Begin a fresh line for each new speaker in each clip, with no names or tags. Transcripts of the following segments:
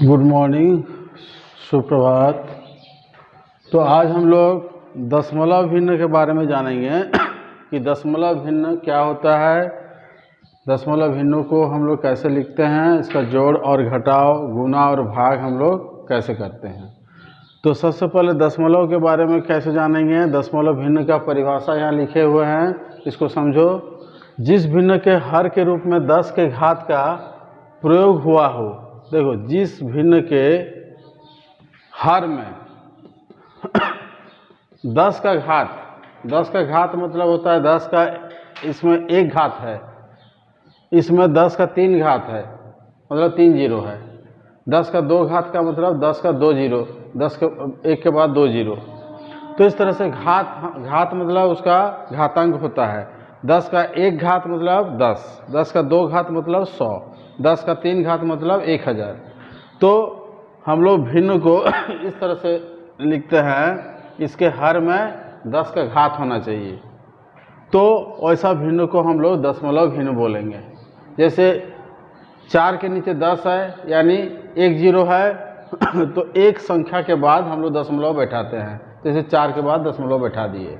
Good morning, सुप्रभात। तो आज हम लोग दशमलव भिन्न के बारे में जानेंगे कि दशमलव भिन्न क्या होता है, दशमलव भिन्नों को हम लोग कैसे लिखते हैं, इसका जोड़ और घटाव, गुणा और भाग हम लोग कैसे करते हैं। तो सबसे पहले दशमलव के बारे में कैसे जानेंगे। दशमलव भिन्न का परिभाषा यहाँ लिखे हुए हैं, इसको समझो। जिस भिन्न के हर के रूप में 10 के घात का प्रयोग हुआ हो। देखो, जिस भिन्न के हर में 10 का घात मतलब होता है 10 का, इसमें एक घात है, इसमें 10 का 3 घात है, मतलब 3 जीरो है। 10 का 2 घात का मतलब 10 का 2 जीरो, 10 के एक के बाद 2 जीरो। तो इस तरह से घात मतलब उसका घातांक होता है। 10 का 1 घात मतलब 10, 10 का 2 घात मतलब 100, 10 का 3 घात मतलब 1000। तो हम लोग भिन्न को इस तरह से लिखते हैं, इसके हर में 10 का घात होना चाहिए। तो वैसा भिन्न को हम लोग दशमलव भिन्न बोलेंगे। जैसे 4 के नीचे 10 है, यानी 1 जीरो है, तो एक संख्या के बाद हम लोग दशमलव बैठाते हैं। जैसे 4 के बाद दशमलव बैठा दिए।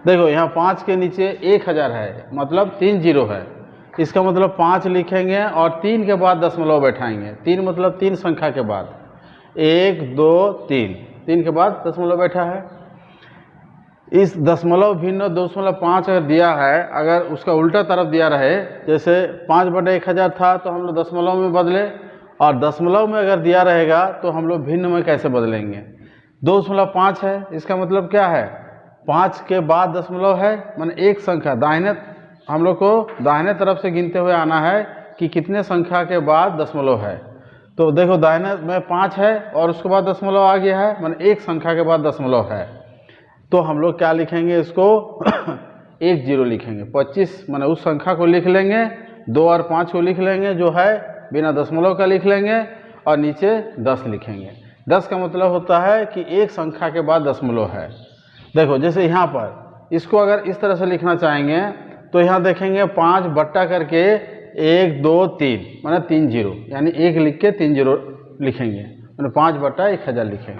देखो, यहाँ 5 के नीचे 1000 है, मतलब 3 जीरो है। इसका मतलब 5 लिखेंगे और 3 के बाद दशमलव बैठाएंगे। 3 मतलब 3 संख्या के बाद, 1 2 3, 3 के बाद दशमलव बैठा है। इस दशमलव भिन्न 2.5 अगर दिया है, अगर उसका उल्टा तरफ दिया रहे, जैसे 5/1000 था तो हम लोग दशमलव में बदले, और दशमलव में अगर दिया रहेगा तो हम लोग भिन्न में कैसे बदलेंगे। 2.5 है, इसका मतलब क्या है, 5 के बाद दशमलव है, माने एक संख्या दाहिने, हम लोग को दाहिने तरफ से गिनते हुए आना है कि कितने संख्या के बाद दशमलव है। तो देखो, दाहिने में 5 है और उसके बाद दशमलव आ गया है, माने एक संख्या के बाद दशमलव है। तो हम लोग क्या लिखेंगे, इसको 1 जीरो लिखेंगे। 25 माने उस संख्या को लिख लेंगे, 2 और 5 को लिख लेंगे, जो है बिना दशमलव का लिख लेंगे, और नीचे 10 लिखेंगे। 10 का मतलब होता है कि एक संख्या के बाद दशमलव है। देखो, जैसे यहाँ पर इसको अगर इस तरह से लिखना चाहेंगे तो यहाँ देखेंगे 5 बट्टा करके 1 2 3, माने 3 जीरो, यानी 1 लिख के 3 जीरो लिखेंगे, माने 5/1000 लिखेंगे।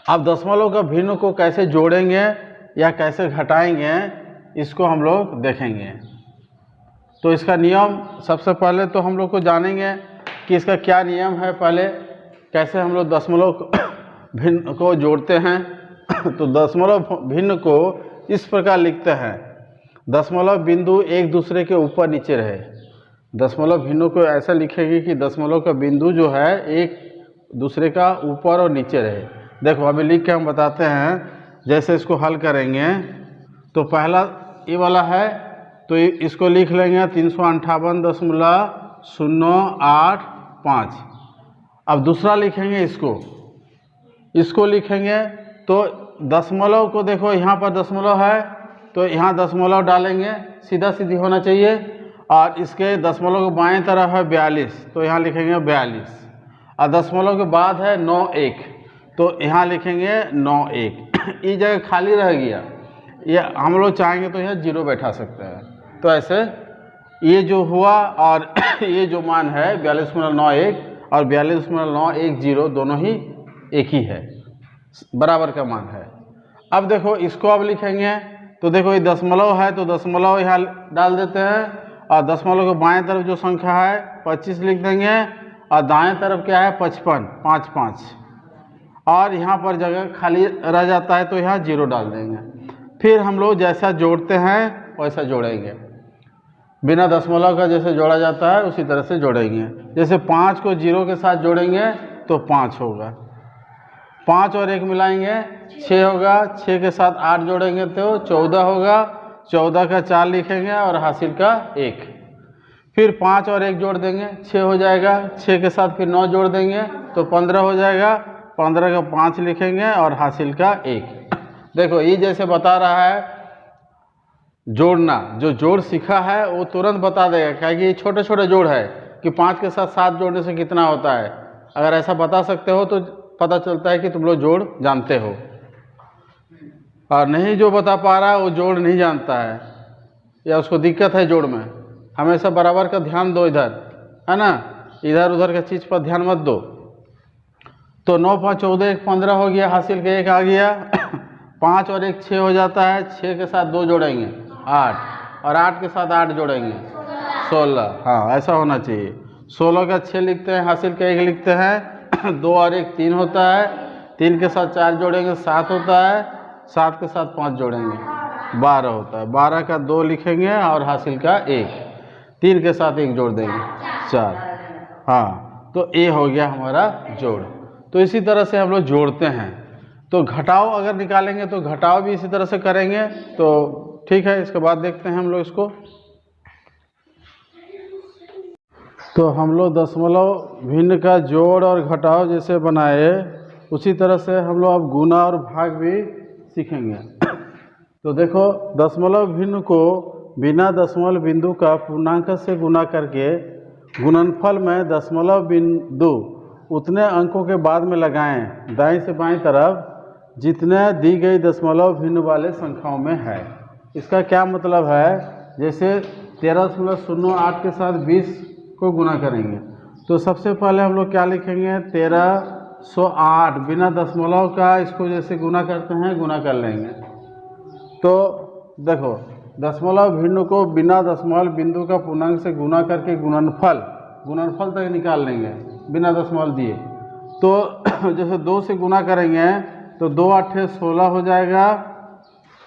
अब दशमलव का भिन्न को कैसे जोड़ेंगे या कैसे घटाएंगे, इसको हम लोग देखेंगे। तो इसका नियम सबसे पहले तो हम लोग को जानेंगे कि इसका क्या नियम है। पहले कैसे हम लोग दशमलव भिन्न को जोड़ते हैं। तो दशमलव भिन्न को इस प्रकार लिखते हैं, दशमलव बिंदु एक दूसरे के ऊपर नीचे रहे। दशमलव भिन्न को ऐसा लिखेंगे कि दशमलव का बिंदु जो है एक दूसरे का ऊपर और नीचे रहे। देखो, अभी लिख के हम बताते हैं। जैसे इसको हल करेंगे तो पहला ये वाला है, तो इसको लिख लेंगे 358.085। अब दूसरा लिखेंगे, इसको लिखेंगे। तो दशमलव को देखो, यहाँ पर दशमलव है तो यहाँ दशमलव डालेंगे, सीधा सीधी होना चाहिए। और इसके दशमलव के बाएं तरफ है 42, तो यहाँ लिखेंगे 42। और दशमलव के बाद है 91, तो यहाँ लिखेंगे 91। इस जगह खाली रह गया, ये हम लोग चाहेंगे तो यहाँ जीरो बैठा सकते हैं। तो ऐसे ये जो हुआ और ये जो मान है 42.91 और 42.910 दोनों ही एक ही है, बराबर का मान है। अब देखो, इसको अब लिखेंगे तो देखो, ये दशमलव है तो दशमलव यहाँ डाल देते हैं, और दशमलव के बाएं तरफ जो संख्या है 25 लिख देंगे, और दाएं तरफ क्या है 55, 5 5, और यहाँ पर जगह खाली रह जाता है तो यहाँ जीरो डाल देंगे। फिर हम लोग जैसा जोड़ते हैं वैसा जोड़ेंगे, बिना दशमलव का जैसे जोड़ा जाता है उसी तरह से जोड़ेंगे। जैसे 5 को जीरो के साथ जोड़ेंगे तो 5 होगा, 5 और 1 मिलाएंगे 6 होगा, 6 के साथ 8 जोड़ेंगे तो 14 होगा, 14 का 4 लिखेंगे और हासिल का 1। फिर 5 और 1 जोड़ देंगे, 6 हो जाएगा, 6 के साथ फिर 9 जोड़ देंगे तो 15 हो जाएगा, 15 का 5 लिखेंगे और हासिल का 1। देखो, ये जैसे बता रहा है जोड़ना, जो जोड़ सीखा है वो तुरंत बता देगा, क्योंकि ये छोटे छोटे जोड़ है कि 5 के साथ 7 जोड़ने से कितना होता है। अगर ऐसा बता सकते हो तो पता चलता है कि तुम लोग जोड़ जानते हो, और नहीं जो बता पा रहा है वो जोड़ नहीं जानता है या उसको दिक्कत है जोड़ में। हमेशा बराबर का ध्यान दो इधर, है ना। इधर उधर का चीज़ पर ध्यान मत दो। तो 9 5 14 1 15 हो गया, हासिल के 1 आ गया 5 और 1 6 हो जाता है, 6 के साथ 2 जोड़ेंगे 8 और 8 के साथ 8 जोड़ेंगे 16। हाँ ऐसा होना चाहिए। 16 का 6 लिखते हैं, हासिल का 1 लिखते हैं 2 और 1 3 होता है, 3 के साथ 4 जोड़ेंगे 7 होता है, 7 के साथ 5 जोड़ेंगे 12 होता है, 12 का 2 लिखेंगे और हासिल का 1, 3 के साथ 1 जोड़ देंगे 4। हाँ तो ये हो गया हमारा जोड़। तो इसी तरह से हम लोग जोड़ते हैं। तो घटाव अगर निकालेंगे तो घटाव भी इसी तरह से करेंगे। तो ठीक है, इसके बाद देखते हैं हम लोग इसको। तो हम लोग दशमलव भिन्न का जोड़ और घटाव जैसे बनाए, उसी तरह से हम लोग अब गुना और भाग भी सीखेंगे। तो देखो, दशमलव भिन्न को बिना दशमलव बिंदु का पूर्णांक से गुना करके गुणनफल में दशमलव बिंदु उतने अंकों के बाद में लगाएं दाईं से बाईं तरफ जितने दी गई दशमलव भिन्न वाले संख्याओं में है। इसका क्या मतलब है, जैसे 13.08 के साथ 20 को गुना करेंगे तो सबसे पहले हम लोग क्या लिखेंगे, 1308 बिना दशमलव का इसको जैसे गुना करते हैं गुना कर लेंगे। तो देखो, दशमलव भिन्न को बिना दशमलव बिंदु का पूर्णांक से गुना करके गुणनफल तक निकाल लेंगे बिना दशमलव दिए। तो जैसे 2 से गुना करेंगे तो 2 8 16 हो जाएगा,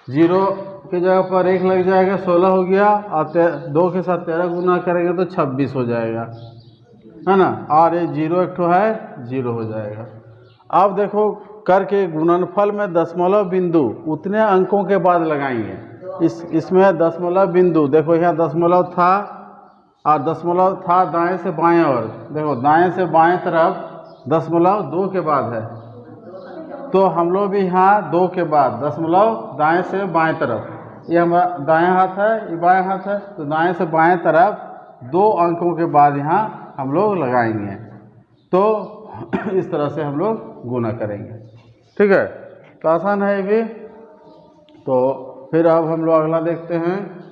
0 की जगह पर 1 लग जाएगा, 16 हो गया, और 2 के साथ 13 गुना करेंगे तो 26 हो जाएगा, है ना। और ये 0 एक ठो है, 0 हो जाएगा। अब देखो करके गुणनफल में दशमलव बिंदु उतने अंकों के बाद लगाएंगे। इसमें दशमलव बिंदु देखो, यहाँ दशमलव था और दशमलव था दाएं से बाएं, और देखो दाएं से बाएं तरफ दशमलव 2 के बाद है, तो हम लोग भी यहाँ 2 के बाद दशमलव दाएं से बाएं तरफ, ये हमारा दायां हाथ है, ये बाएं हाथ है, तो दाएं से बाएं तरफ 2 अंकों के बाद यहाँ हम लोग लगाएंगे। तो इस तरह से हम लोग गुना करेंगे। ठीक है, तो आसान है ये भी। तो फिर अब हम लोग अगला देखते हैं।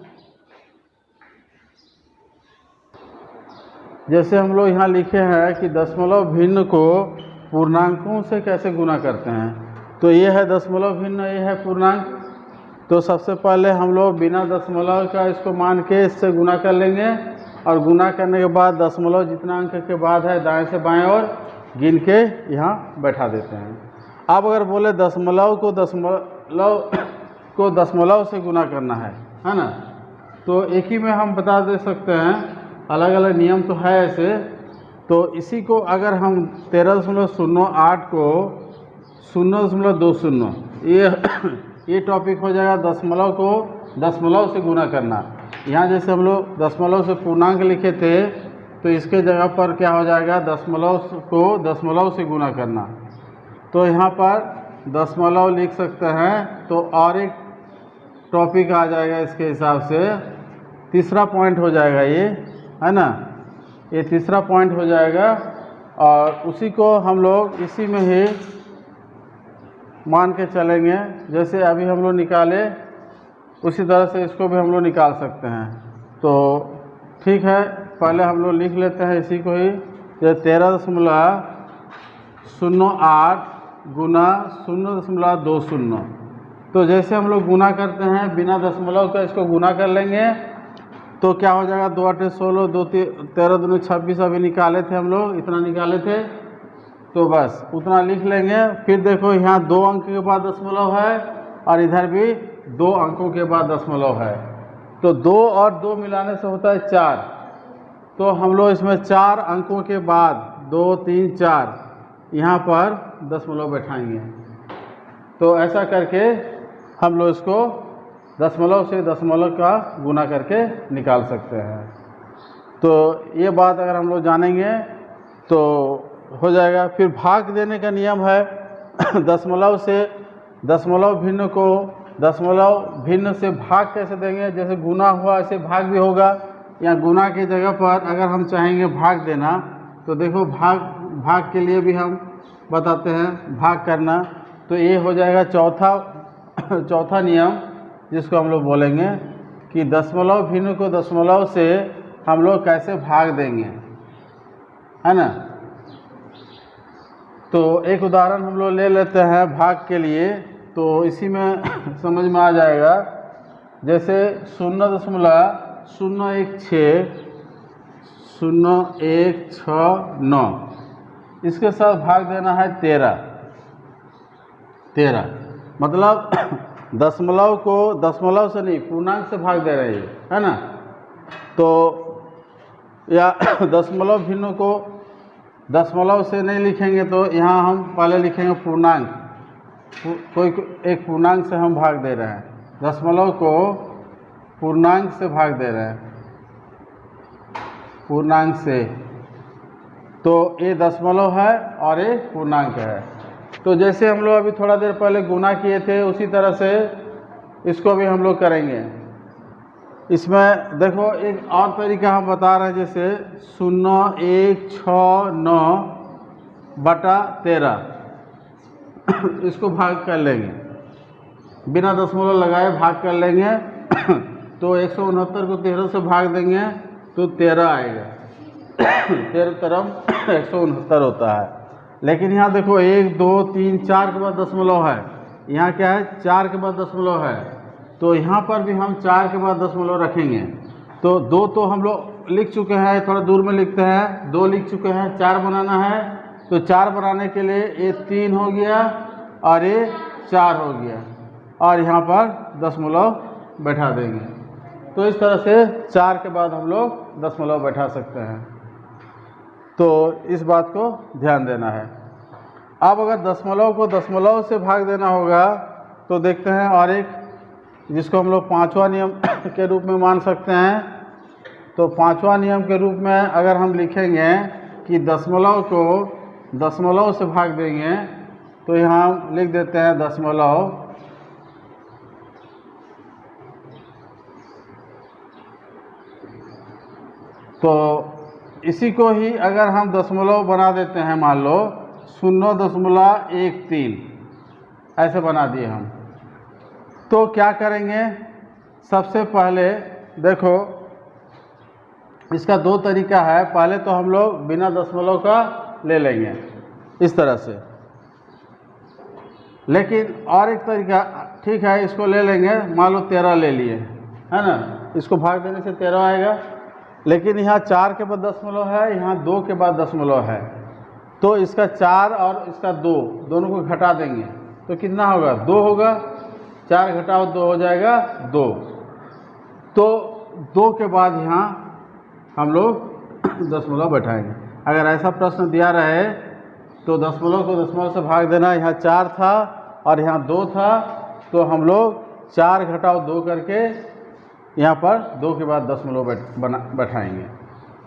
जैसे हम लोग यहाँ लिखे हैं कि दशमलव भिन्न को पूर्णांकों से कैसे गुना करते हैं। तो ये है दशमलव भिन्न, ये है पूर्णांक। तो सबसे पहले हम लोग बिना दशमलव का इसको मान के इससे गुना कर लेंगे, और गुना करने के बाद दशमलव जितना अंक के बाद है दाएं से बाएं और गिन के यहाँ बैठा देते हैं। अब अगर बोले दशमलव को दशमलव से गुना करना है ना, तो एक ही में हम बता दे सकते हैं, अलग अलग नियम तो है ऐसे। तो इसी को अगर हम 13.08 को 0.20 ये टॉपिक हो जाएगा दशमलव को दशमलव से गुना करना। यहाँ जैसे हम लोग दशमलव से पूर्णांक लिखे थे, तो इसके जगह पर क्या हो जाएगा, दशमलव को दशमलव से गुना करना। तो यहाँ पर दशमलव लिख सकते हैं। तो और एक टॉपिक आ जाएगा इसके हिसाब से, तीसरा पॉइंट हो जाएगा ये, है ना, ये तीसरा पॉइंट हो जाएगा। और उसी को हम लोग इसी में ही मान के चलेंगे। जैसे अभी हम लोग निकाले, उसी तरह से इसको भी हम लोग निकाल सकते हैं। तो ठीक है, पहले हम लोग लिख लेते हैं इसी को ही, 13.08 गुना 0.20। तो जैसे हम लोग गुना करते हैं बिना दशमलव का, इसको गुना कर लेंगे तो क्या हो जाएगा, 2 8 16, 2 13 दूनी 26 अभी निकाले थे हम लोग, इतना निकाले थे, तो बस उतना लिख लेंगे। फिर देखो यहाँ 2 अंक के बाद दशमलव है, और इधर भी 2 अंकों के बाद दशमलव है। तो 2 और 2 मिलाने से होता है 4। तो हम लोग इसमें 4 अंकों के बाद 2 3 4 यहाँ पर दशमलव बैठाएंगे। तो ऐसा करके हम लोग इसको दशमलव से दशमलव का गुना करके निकाल सकते हैं। तो ये बात अगर हम लोग जानेंगे तो हो जाएगा। फिर भाग देने का नियम है दशमलव से दशमलव भिन्न को दशमलव भिन्न से भाग कैसे देंगे, जैसे गुना हुआ ऐसे भाग भी होगा। या गुना की जगह पर अगर हम चाहेंगे भाग देना, तो देखो भाग के लिए भी हम बताते हैं भाग करना। तो ये हो जाएगा चौथा नियम, जिसको हम लोग बोलेंगे कि दशमलव भिन्न को दशमलव से हम लोग कैसे भाग देंगे। है ना। तो एक उदाहरण हम लोग ले लेते हैं भाग के लिए, तो इसी में समझ में आ जाएगा। जैसे 0.0169 इसके साथ भाग देना है 13 मतलब दशमलव को दशमलव से नहीं पूर्णांक से भाग दे रहे हैं, है ना। तो या दशमलव भिन्न को दशमलव से नहीं लिखेंगे, तो यहाँ हम पहले लिखेंगे पूर्णांक। कोई एक पूर्णांक से हम भाग दे रहे हैं, दशमलव को पूर्णांक से भाग दे रहे हैं, पूर्णांक से। तो ये दशमलव है और ये पूर्णांक है। तो जैसे हम लोग अभी थोड़ा देर पहले गुणा किए थे, उसी तरह से इसको भी हम लोग करेंगे। इसमें देखो एक और तरीका हम बता रहे हैं, जैसे 0.169/13 इसको भाग कर लेंगे, बिना दशमलव लगाए भाग कर लेंगे। तो 169 को 13 से भाग देंगे तो 13 आएगा। 13 तरफ 169 होता है। लेकिन यहाँ देखो 1 2 3 4 के बाद दशमलव है, यहाँ क्या है 4 के बाद दशमलव है। तो यहाँ पर भी हम 4 के बाद दशमलव रखेंगे। तो 2 तो हम लोग लिख चुके हैं, थोड़ा दूर में लिखते हैं, 2 लिख चुके हैं, 4 बनाना है। तो 4 बनाने के लिए ये 3 हो गया और ये 4 हो गया, और यहाँ पर दशमलव बैठा देंगे। तो इस तरह से 4 के बाद हम लोग दशमलव बैठा सकते हैं। तो इस बात को ध्यान देना है। अब अगर दशमलव को दशमलव से भाग देना होगा तो देखते हैं और एक, जिसको हम लोग 5वां नियम के रूप में मान सकते हैं। तो 5वां नियम के रूप में अगर हम लिखेंगे कि दशमलव को दशमलव से भाग देंगे, तो यहाँ हम लिख देते हैं दशमलव तो इसी को ही अगर हम दशमलव बना देते हैं, मान लो 0.13 ऐसे बना दिए हम, तो क्या करेंगे। सबसे पहले देखो इसका 2 तरीका है। पहले तो हम लोग बिना दशमलव का ले लेंगे इस तरह से, लेकिन और एक तरीका, ठीक है इसको ले लेंगे, मान लो 13 ले लिए, है ना। इसको भाग देने से 13 आएगा। लेकिन यहाँ 4 के बाद दशमलव है, यहाँ 2 के बाद दशमलव है। तो इसका 4 और इसका 2 दोनों को घटा देंगे तो कितना होगा, 2 होगा। 4 घटाओ 2 हो जाएगा 2। तो 2 के बाद यहाँ हम लोग दशमलव बैठाएंगे। अगर ऐसा प्रश्न दिया रहे तो दशमलव को दशमलव से भाग देना, यहाँ 4 था और यहाँ 2 था, तो हम लोग 4 घटाओ 2 करके यहाँ पर 2 के बाद दशमलव बैठाएंगे।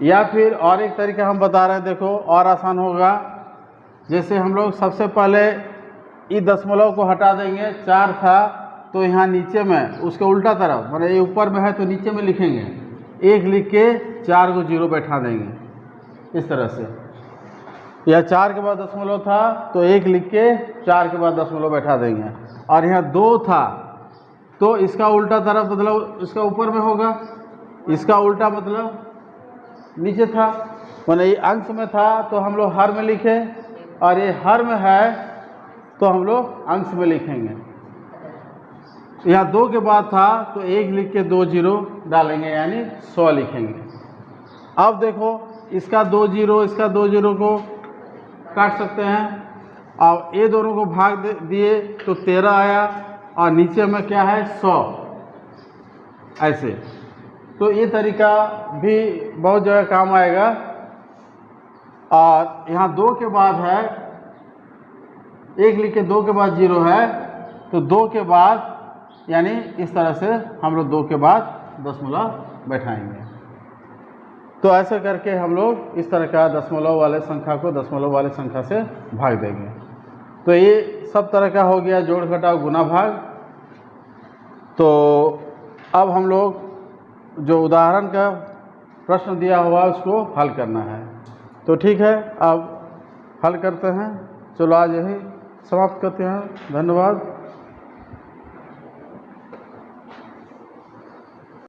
या फिर और एक तरीका हम बता रहे हैं, देखो और आसान होगा। जैसे हम लोग सबसे पहले इस दशमलव को हटा देंगे, 4 था तो यहाँ नीचे में उसके उल्टा तरफ, मतलब ये ऊपर में है तो नीचे में लिखेंगे, 1 लिख के 4 को 0 बैठा देंगे इस तरह से। या 4 के बाद दशमलव था तो 1 लिख के 4 के बाद दशमलव बैठा देंगे। और यहाँ 2 था तो इसका उल्टा तरफ, मतलब इसका ऊपर में होगा, इसका उल्टा मतलब नीचे था, मतलब ये अंश में था तो हम लोग हर में लिखे, और ये हर में है तो हम लोग अंश में लिखेंगे। यहाँ 2 के बाद था तो 1 लिख के 2 0 डालेंगे, यानी 100 लिखेंगे। अब देखो इसका 2 0 इसका 2 0 को काट सकते हैं, और ये दोनों को भाग दिए तो 13 आया, और नीचे में क्या है 100 ऐसे। तो ये तरीका भी बहुत जगह काम आएगा। और यहाँ 2 के बाद है, 1 लिख के 2 के बाद 0 है, तो 2 के बाद यानी इस तरह से हम लोग 2 के बाद दशमलव बैठाएंगे। तो ऐसे करके हम लोग इस तरह का दशमलव वाले संख्या को दशमलव वाले संख्या से भाग देंगे। तो ये सब तरह का हो गया जोड़ घटाव गुना भाग। तो अब हम लोग जो उदाहरण का प्रश्न दिया हुआ है उसको हल करना है। तो ठीक है, अब हल करते हैं। चलो आज यही समाप्त करते हैं। धन्यवाद।